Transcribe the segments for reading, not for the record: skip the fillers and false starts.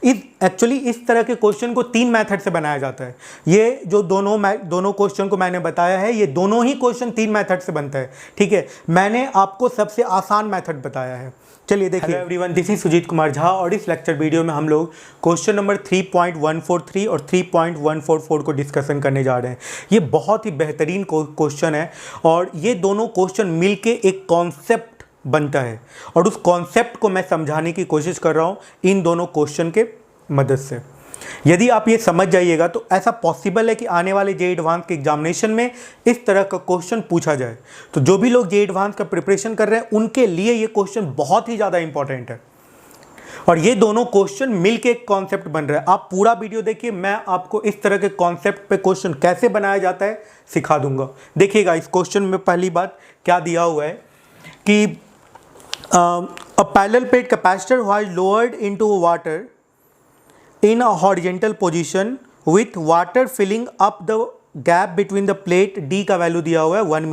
Actually इस तरह के क्वेश्चन को 3 मेथड से बनाया जाता है। ये जो दोनों क्वेश्चन को मैंने बताया है, ये दोनों ही क्वेश्चन 3 मेथड से बनता है। ठीक है, मैंने आपको सबसे आसान मेथड बताया है। चलिए देखिए। Hello everyone, this is Sujeet Kumar Jha और इस लेक्चर वीडियो में हम लोग क्वेश्चन नंबर 3.143 और 3.144 को डिस्कशन करने जा रहे हैं। ये बहुत ही बेहतरीन क्वेश्चन है और ये दोनों क्वेश्चन मिलके एक कॉन्सेप्ट बनता है और उस कॉन्सेप्ट को मैं समझाने की कोशिश कर रहा हूँ इन दोनों क्वेश्चन के मदद से। यदि आप ये समझ जाइएगा तो ऐसा पॉसिबल है कि आने वाले जे एडवांस के एग्जामिनेशन में इस तरह का क्वेश्चन पूछा जाए। तो जो भी लोग जे एडवांस का प्रिपरेशन कर रहे हैं उनके लिए ये क्वेश्चन बहुत ही ज़्यादा इंपॉर्टेंट है और ये दोनों क्वेश्चन मिलके एक कॉन्सेप्ट बन रहा है। आप पूरा वीडियो देखिए, मैं आपको इस तरह के कॉन्सेप्ट पे क्वेश्चन कैसे बनाया जाता है सिखा दूंगा। देखिएगा, इस क्वेश्चन में पहली बात क्या दिया हुआ है कि a parallel plate capacitor was lowered into water in a horizontal position with water filling up the gap between the plate। D का वैल्यू दिया हुआ है 1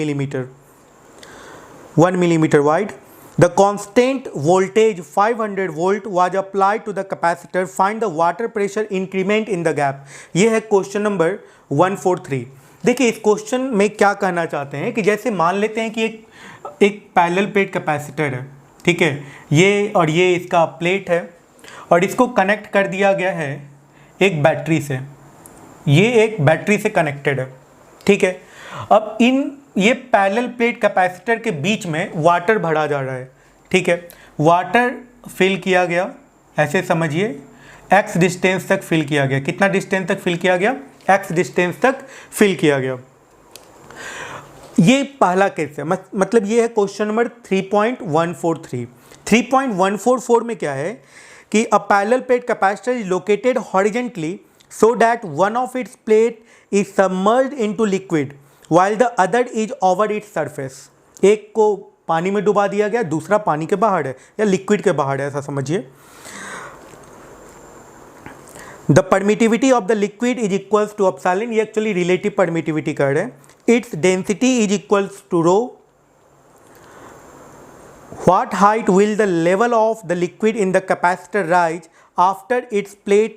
millimeter wide। The constant voltage 500 volt was applied to the capacitor। Find the water pressure increment in the gap। ये है question number 143। देखिए, इस question में क्या कहना चाहते हैं कि जैसे मान लेते हैं कि एक पैरेलल प्लेट कैपेसिटर है, ठीक है, ये और ये इसका प्लेट है और इसको कनेक्ट कर दिया गया है एक बैटरी से। ये एक बैटरी से कनेक्टेड है, ठीक है। अब ये पैरेलल प्लेट कैपेसिटर के बीच में वाटर भरा जा रहा है, ठीक है। वाटर फिल किया गया, ऐसे समझिए, x डिस्टेंस तक फिल किया गया। कितना डिस्टेंस तक फिल किया गया? x डिस्टेंस तक फिल किया गया। ये पहला केस है, मतलब ये है क्वेश्चन नंबर 3.143। 3.144 में क्या है कि a parallel plate capacitor is located horizontally so that one of its plate is submerged into liquid while the other is over its surface. एक को पानी में डुबा दिया गया, दूसरा पानी के बाहर है या लिक्विड के बाहर है, ऐसा समझिए। The permittivity of the liquid is equals to epsilon. ये एक्चुअली रिलेटिव परमिटिविटी कर रहे हैं। Its density is equals to rho। What height will the level of the liquid in the capacitor rise after its plate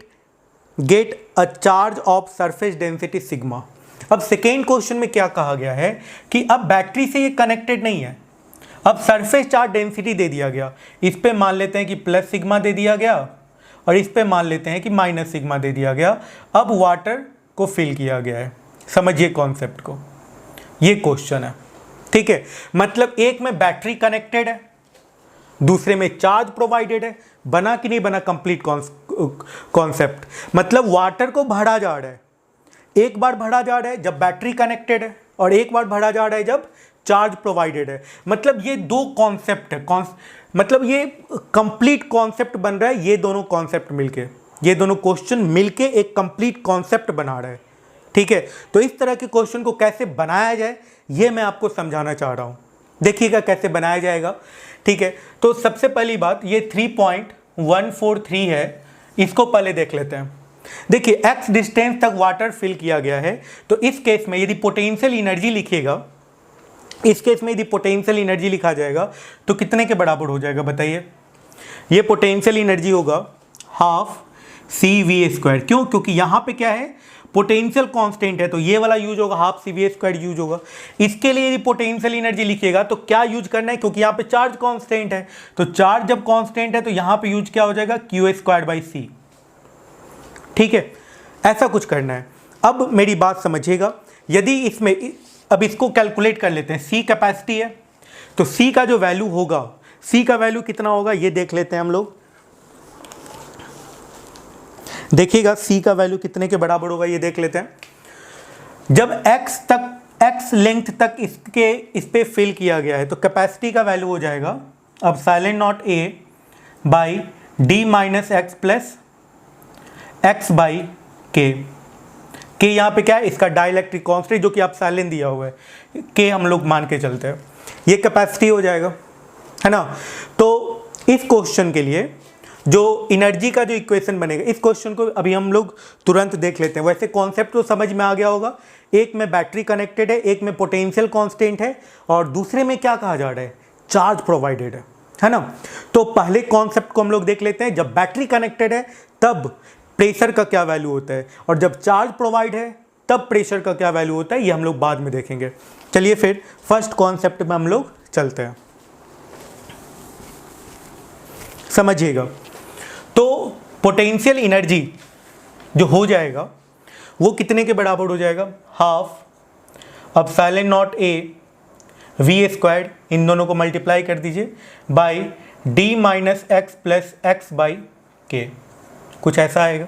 get a charge of surface density sigma। अब second question में क्या कहा गया है कि अब बैटरी से ये कनेक्टेड नहीं है, अब सरफेस चार्ज डेंसिटी दे दिया गया। इस पे मान लेते हैं कि प्लस सिग्मा दे दिया गया और इस पे मान लेते हैं कि माइनस सिग्मा दे दिया गया। अब वाटर को फिल किया गया है। समझिए कॉन्सेप्ट को, ये क्वेश्चन है, ठीक है। मतलब एक में बैटरी कनेक्टेड है, दूसरे में चार्ज प्रोवाइडेड है। बना कि नहीं बना कंप्लीट कॉन्सेप्ट? मतलब वाटर को भरा जा रहा है, एक बार भरा जा रहा है जब बैटरी कनेक्टेड है और एक बार भरा जा रहा है जब चार्ज प्रोवाइडेड है। मतलब ये दो कॉन्सेप्ट है, मतलब ये कंप्लीट कॉन्सेप्ट बन रहा है। ये दोनों कॉन्सेप्ट मिलके, ये दोनों क्वेश्चन मिलके एक कंप्लीट कॉन्सेप्ट बना रहा है, ठीक है। तो इस तरह के क्वेश्चन को कैसे बनाया जाए ये मैं आपको समझाना चाह रहा हूँ। देखिएगा कैसे बनाया जाएगा, ठीक है। तो सबसे पहली बात, ये 3.143 है, इसको पहले देख लेते हैं। देखिए, x डिस्टेंस तक वाटर फिल किया गया है। तो इस केस में यदि पोटेंशियल एनर्जी लिखिएगा, इस केस में यदि पोटेंशियल एनर्जी लिखा जाएगा तो कितने के बराबर हो जाएगा बताइए? ये पोटेंशियल एनर्जी होगा हाफ CV²। क्यों? क्योंकि यहाँ पे क्या है, पोटेंशियल कांस्टेंट है, तो ये वाला यूज होगा, हाफ CV² यूज होगा। इसके लिए यदि पोटेंशियल एनर्जी लिखिएगा तो क्या यूज करना है, क्योंकि यहाँ पे चार्ज कांस्टेंट है, तो चार्ज जब कांस्टेंट है तो यहाँ पे यूज क्या हो जाएगा, Q²/C, ठीक है। ऐसा कुछ करना है। अब मेरी बात समझिएगा, यदि इसमें अब इसको कैलकुलेट कर लेते हैं। C कैपेसिटी है, तो C का जो वैल्यू होगा, C का वैल्यू कितना होगा ये देख लेते हैं हम लोग। देखिएगा C का वैल्यू कितने के बराबर होगा ये देख लेते हैं। जब x लेंथ तक इस पे फिल किया गया है तो कैपेसिटी का वैल्यू हो जाएगा ε0A by d minus X plus X by के। के यहाँ पे क्या है, इसका डाइलेक्ट्रिक कांस्टेंट जो कि एप्सिलॉन दिया हुआ है, के हम लोग मान के चलते हैं। ये कैपेसिटी हो जाएगा, है ना। तो इस क्वेश्चन के लिए जो एनर्जी का जो इक्वेशन बनेगा, इस क्वेश्चन को अभी हम लोग तुरंत देख लेते हैं। वैसे कॉन्सेप्ट तो समझ में आ गया होगा। एक में बैटरी कनेक्टेड है, एक में पोटेंशियल कांस्टेंट है और दूसरे में क्या कहा जा रहा है, चार्ज प्रोवाइडेड है। है ना। तो पहले कॉन्सेप्ट को हम लोग देख लेते हैं, जब बैटरी कनेक्टेड है तब प्रेशर का क्या वैल्यू होता है, और जब चार्ज प्रोवाइड है तब प्रेशर का क्या वैल्यू होता है, ये हम लोग बाद में देखेंगे। चलिए फिर फर्स्ट कॉन्सेप्ट में हम लोग चलते हैं, समझिएगा। तो पोटेंशियल एनर्जी जो हो जाएगा वो कितने के बराबर हो जाएगा, half epsilon not A V squared, इन दोनों को मल्टीप्लाई कर दीजिए by D minus X plus X by K, कुछ ऐसा आएगा।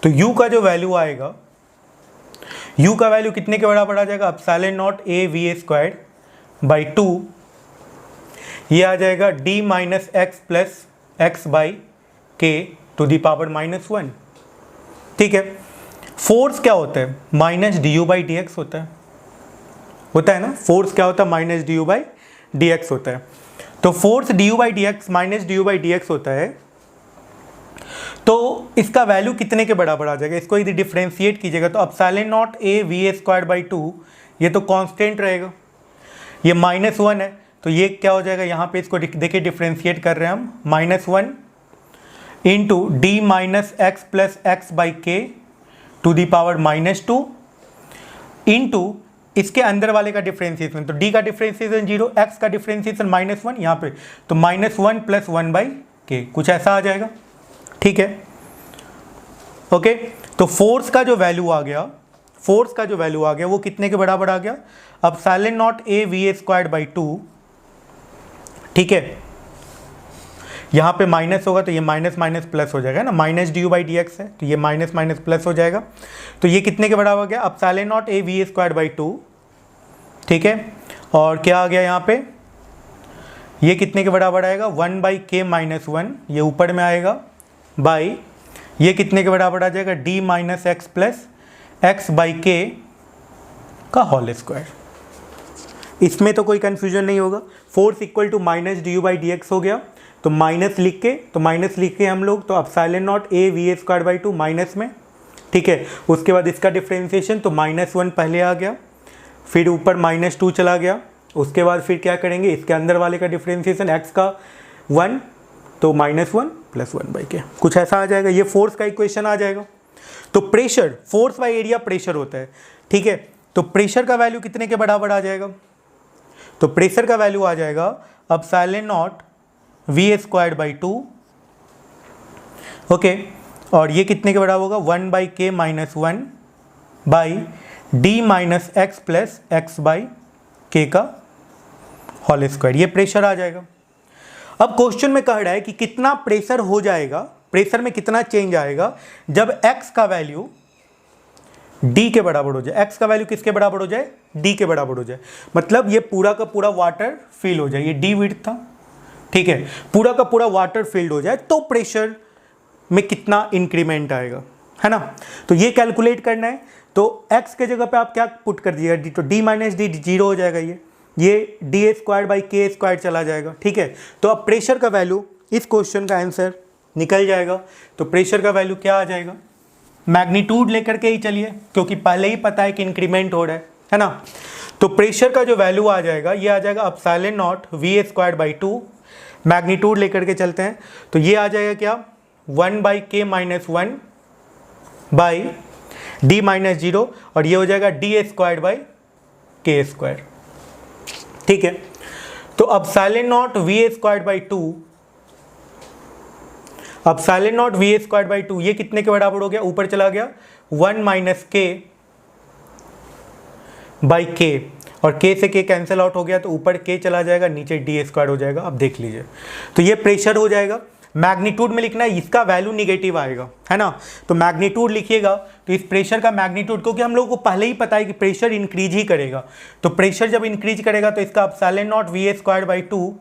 तो u का जो वैल्यू आएगा, u का वैल्यू कितने के बराबर आ जाएगा, epsilon not A V squared by 2, ये आ जाएगा d minus X plus X by के टू दी पावर -1। ठीक है, फोर्स क्या होता है, minus D U by D x होता है ना। फोर्स क्या होता है, minus D U by D x होता है। तो force D U by D x minus D U by D x होता है, तो इसका वैल्यू कितने के बराबर आ जाएगा, इसको यदि डिफ्रेंशिएट कीजिएगा तो epsilon not A V squared by 2, ये तो कांस्टेंट रहेगा, ये -1 है, तो ये क्या हो जाएगा, यहाँ पे इसको देखिए डिफ्रेंशिएट कर रहे हैं हम, -1 into D minus X plus X by के टू दी पावर -2 इंटू इसके अंदर वाले का डिफ्रेंशिएशन, तो d का डिफ्रेंशिएशन 0, x का डिफ्रेंशिएशन -1 यहाँ पे, तो -1 प्लस 1 बाई के, कुछ ऐसा आ जाएगा। ठीक है, ओके। तो फोर्स का जो वैल्यू आ गया, वो कितने के बराबर आ गया, epsilon not A V squared by 2। ठीक है, यहाँ पे माइनस होगा तो ये माइनस माइनस प्लस हो जाएगा ना, minus D U by D x है तो ये माइनस माइनस प्लस हो जाएगा, तो ये कितने के बराबर हो गया, epsilon not A V squared by 2। ठीक है, और क्या आ गया यहाँ पे, ये कितने के बराबर आएगा, 1 बाई के माइनस 1, ये ऊपर में आएगा, बाई ये कितने के बराबर आ जाएगा, D minus X plus X by K का होल स्क्वायर। इसमें तो कोई कन्फ्यूजन नहीं होगा, force equal to minus D U by D X हो गया, तो माइनस लिख के हम लोग, तो epsilon not A V squared by 2 minus में। ठीक है, उसके बाद इसका डिफ्रेंशिएशन, तो -1 पहले आ गया, फिर ऊपर -2 चला गया, उसके बाद फिर क्या करेंगे, इसके अंदर वाले का डिफ्रेंशिएशन x का 1, तो -1 प्लस 1 बाई के, कुछ ऐसा आ जाएगा, ये फोर्स का इक्वेशन आ जाएगा। तो pressure, force by area pressure होता है। ठीक है, तो प्रेशर का वैल्यू कितने के बराबर आ जाएगा, तो प्रेशर का वैल्यू आ जाएगा epsilon not V squared by 2। Okay, और ये कितने के बराबर होगा, 1 by K minus 1 by D minus X plus X by K का होल स्क्वायर, ये प्रेशर आ जाएगा। अब क्वेश्चन में कह रहा है कि कितना प्रेशर हो जाएगा, प्रेशर में कितना चेंज आएगा जब x का वैल्यू d के बराबर हो जाए, x का वैल्यू किसके बराबर हो जाए, d के बराबर हो जाए, मतलब ये पूरा का पूरा वाटर फिल हो जाए, ये d विड्थ था। ठीक है, पूरा का पूरा वाटर फिल्ड हो जाए तो प्रेशर में कितना इंक्रीमेंट आएगा, है ना। तो ये कैलकुलेट करना है, तो x के जगह पे आप क्या पुट कर दीजिएगा, तो d माइनस डी 0 हो जाएगा, ये D square by K square चला जाएगा। ठीक है, तो अब प्रेशर का वैल्यू, इस क्वेश्चन का आंसर निकल जाएगा। तो प्रेशर का वैल्यू क्या आ जाएगा, मैग्नीट्यूड लेकर के ही चलिए, क्योंकि पहले ही पता है कि इंक्रीमेंट हो रहा है ना। तो प्रेशर का जो वैल्यू आ जाएगा, ये आ जाएगा epsilon not V square by 2, magnitude लेकर के चलते हैं, तो ये आ जाएगा क्या, 1 by K minus 1 by D minus 0, और ये हो जाएगा D square by K square. ठीक है, तो epsilon not V square by 2, epsilon not V square by 2, ये कितने के बराबर हो गया, ऊपर चला गया 1 माइनस के बाई के, और k से k कैंसिल आउट हो गया, तो ऊपर k चला जाएगा, नीचे डी स्क्वायर हो जाएगा। अब देख लीजिए, तो ये प्रेशर हो जाएगा। मैग्नीट्यूड में लिखना है, इसका वैल्यू निगेटिव आएगा, है ना, तो मैग्नीट्यूड लिखिएगा, तो इस प्रेशर का मैग्नीट्यूड, क्योंकि हम लोगों को पहले ही पता है कि प्रेशर इंक्रीज ही करेगा, तो प्रेशर जब इंक्रीज करेगा तो इसका epsilon not V square by 2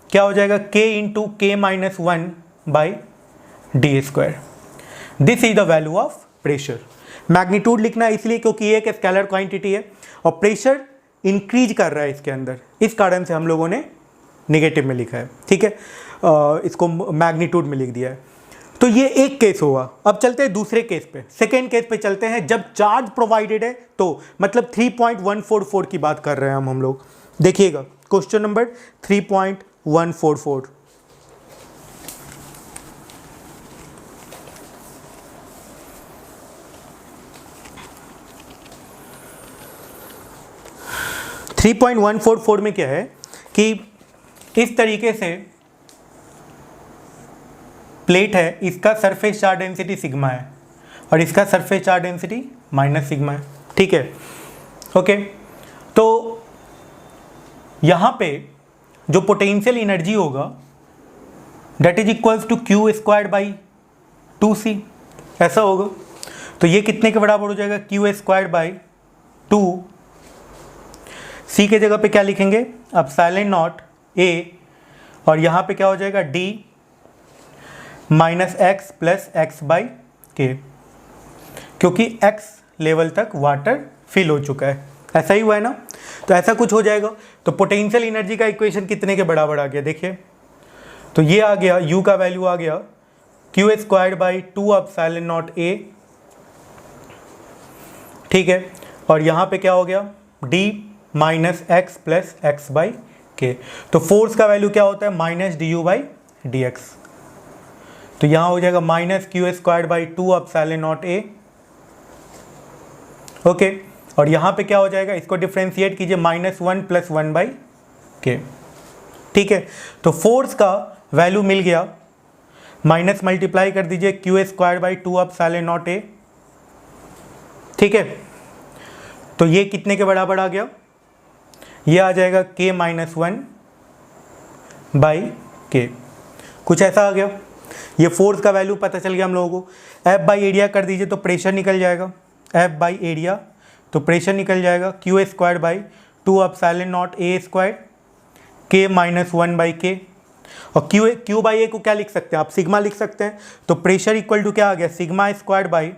क्या हो जाएगा, k into K minus 1 by D square. This is the value of pressure. Magnitude लिखना है इसलिए क्योंकि ये एक स्केलर क्वांटिटी है और प्रेशर इंक्रीज कर रहा है इसके अंदर, इस कारण से हम लोगों ने नेगेटिव में लिखा है। ठीक है, इसको मैग्नीट्यूड में लिख दिया है। तो ये एक केस हुआ। अब चलते हैं दूसरे केस पे, सेकेंड केस पे चलते हैं, जब चार्ज प्रोवाइडेड है, तो मतलब 3.144 की बात कर रहे हैं हम लोग। देखिएगा क्वेश्चन नंबर 3.144, 3.144। में क्या है कि इस तरीके से प्लेट है, इसका सरफेस चार्ज डेंसिटी सिग्मा है और इसका surface charge density minus sigma है, ठीक है। ओके, तो यहाँ पे जो पोटेंशियल एनर्जी होगा that is equals to Q squared by 2c, ऐसा होगा। तो ये कितने के बराबर हो जाएगा, क्यू स्क्वायर्ड बाई 2c के जगह पे क्या लिखेंगे, एप्सिलॉन नॉट a, और यहाँ पे क्या हो जाएगा d minus X plus X by के, क्योंकि x लेवल तक वाटर फिल हो चुका है, ऐसा ही हुआ है ना। तो ऐसा कुछ हो जाएगा। तो पोटेंशियल एनर्जी का इक्वेशन कितने के बराबर आ गया, देखिए, तो ये आ गया, u का वैल्यू आ गया Q squared by 2 epsilon not a, ठीक है, और यहाँ पे क्या हो गया d minus X plus X by K. तो फोर्स का वैल्यू क्या होता है, minus D U by D x. तो यहाँ हो जाएगा minus Q squared by 2 epsilon not a, okay, और यहाँ पे क्या हो जाएगा, इसको डिफ्रेंशिएट कीजिए, -1 + 1 बाई के, ठीक है। तो फोर्स का वैल्यू मिल गया, माइनस मल्टीप्लाई कर दीजिए Q squared by 2 epsilon not a, ठीक है। तो ये कितने के बराबर आ गया, ये आ जाएगा k - 1 बाई के, कुछ ऐसा आ गया। ये फोर्स का वैल्यू पता चल गया हम लोगों को। F बाई एरिया कर दीजिए तो प्रेशर निकल जाएगा, F बाई एरिया तो प्रेशर निकल जाएगा Q squared by 2 epsilon not a squared k - 1 by के, और क्यू बाई ए को क्या लिख सकते हैं आप, सिग्मा लिख सकते हैं। तो प्रेशर इक्वल टू क्या आ गया, sigma squared by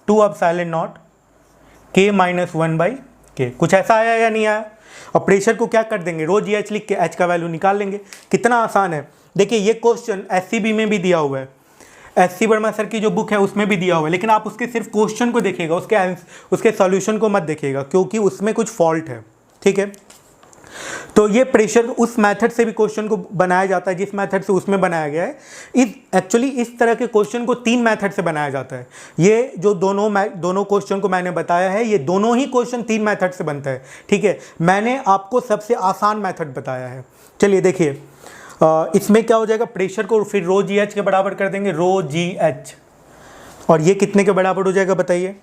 2 epsilon not k - 1 by K, कुछ ऐसा आया या नहीं आया। और प्रेशर को क्या कर देंगे, रो जी एच लिख के एच का वैल्यू निकाल लेंगे, कितना आसान है। देखिए ये क्वेश्चन एससीबी में भी दिया हुआ है, एससी वर्मा सर की जो बुक है उसमें भी दिया हुआ है, लेकिन आप उसके सिर्फ क्वेश्चन को देखिएगा, उसके सॉल्यूशन को मत देखिएगा, क्योंकि उसमें कुछ फॉल्ट है, ठीक है। तो ये प्रेशर उस मेथड से भी क्वेश्चन को बनाया जाता है जिस मेथड से उसमें बनाया गया है। एक्चुअली इस तरह के क्वेश्चन को 3 मेथड से बनाया जाता है। ये जो दोनों क्वेश्चन को मैंने बताया है, ये दोनों ही क्वेश्चन 3 मेथड से बनता है, ठीक है। मैंने आपको सबसे आसान मेथड बताया है। चलिए देखिए, इसमें क्या हो जाएगा, प्रेशर को फिर रो जी एच के बराबर कर देंगे, रो जी एच, और ये कितने के बराबर हो जाएगा बताइए,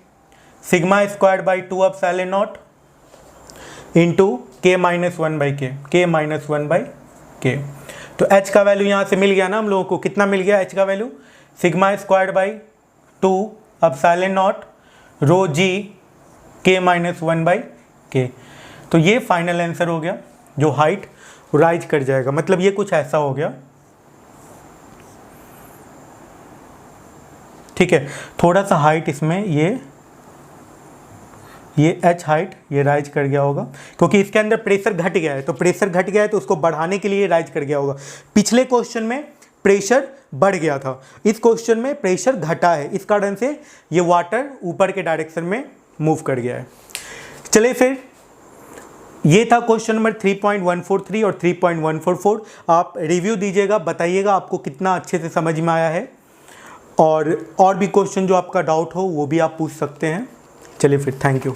sigma squared by 2 epsilon not into k - 1 by के, k - 1 बाई के। तो h का वैल्यू यहाँ से मिल गया ना हम लोगों को, कितना मिल गया h का value, sigma squared by 2 epsilon not rho G k - 1 by K. तो ये फाइनल आंसर हो गया, जो हाइट राइज कर जाएगा, मतलब ये कुछ ऐसा हो गया, ठीक है। थोड़ा सा हाइट इसमें ये h हाइट ये राइज कर गया होगा, क्योंकि इसके अंदर प्रेशर घट गया है, तो प्रेशर घट गया है तो उसको बढ़ाने के लिए राइज कर गया होगा। पिछले क्वेश्चन में प्रेशर बढ़ गया था, इस क्वेश्चन में प्रेशर घटा है, इस कारण से ये वाटर ऊपर के डायरेक्शन में मूव कर गया है। चलिए फिर, ये था क्वेश्चन नंबर 3.143 और 3.144। आप रिव्यू दीजिएगा, बताइएगा आपको कितना अच्छे से समझ में आया है, और भी क्वेश्चन जो आपका डाउट हो वो भी आप पूछ सकते हैं। चलिए फिर, थैंक यू।